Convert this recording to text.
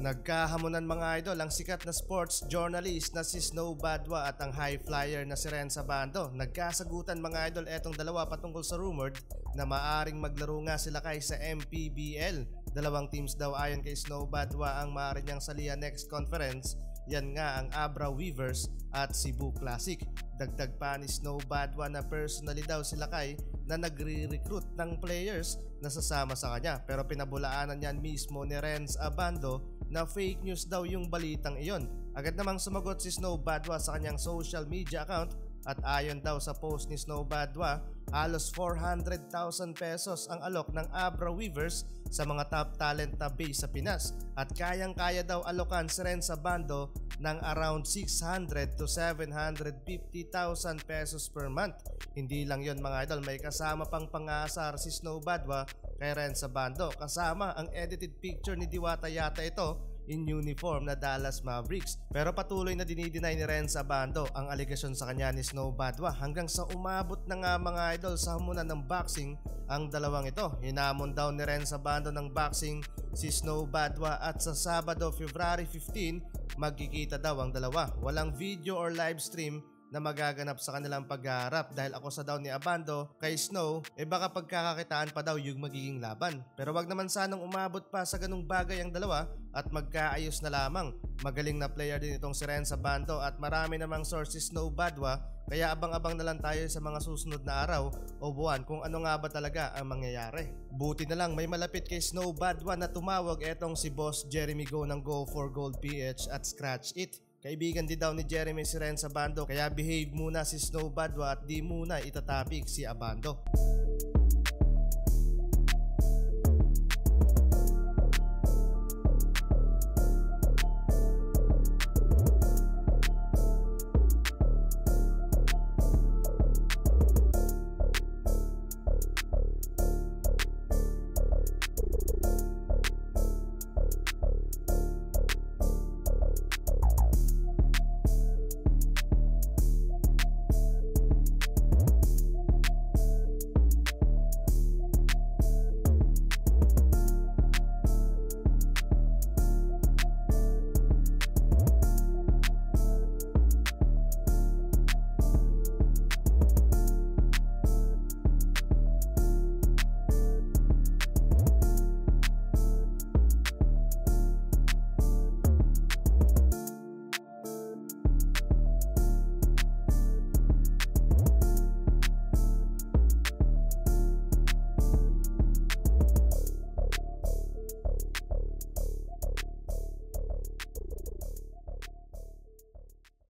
Nagkahamunan mga idol ang sikat na sports journalist na si Snow Badwa at ang high flyer na si Renz Abando. Nagkasagutan mga idol etong dalawa patungkol sa rumored na maaring maglaro nga sila kay sa MPBL. Dalawang teams daw ayon kay Snow Badwa ang maaari niyang salihan next conference. Yan nga ang Abra Weavers at Cebu Classic. Dagdag pa ni Snow Badwa na personally daw sila kay na nagre-recruit ng players na sasama sa kanya, pero pinabulaanan niyan mismo ni Renz Abando na fake news daw yung balitang iyon. Agad namang sumagot si Snow Badwa sa kanyang social media account at ayon daw sa post ni Snow Badwa, halos 400,000 pesos ang alok ng Abra Weavers sa mga top talent na base sa Pinas at kayang-kaya daw alokan si Renz Abando ng around 600 to 750,000 pesos per month. Hindi lang yon mga idol, may kasama pang pang-aasar si Snow Badwa kay Renz Abando. Kasama ang edited picture ni Diwata yata ito in uniform na Dallas Mavericks. Pero patuloy na dinideny ni Renz Abando ang aligasyon sa kanya ni Snow Badwa hanggang sa umabot na nga mga idol sa hamunan ng boxing ang dalawang ito. Hinamon daw ni Renz Abando ng boxing si Snow Badwa at sa Sabado, February 15, magkikita daw ang dalawa. Walang video or live stream na magaganap sa kanilang pagharap dahil ako sa daw ni Abando kay Snow baka pagkakakitaan pa daw yung magiging laban. Pero wag naman sanang umabot pa sa ganung bagay ang dalawa at magkaayos na lamang. Magaling na player din itong si Renz Abando at marami namang sources Snow Badwa, kaya abang-abang na lang tayo sa mga susunod na araw o buwan kung ano nga ba talaga ang mangyayari. Buti na lang may malapit kay Snow Badwa na tumawag etong si Boss Jeremy Go ng Go for Gold PH at Scratch It. Kaibigan din daw ni Jeremy si Renz Abando, kaya behave muna si Snow Badwa at di muna itatapik si Abando.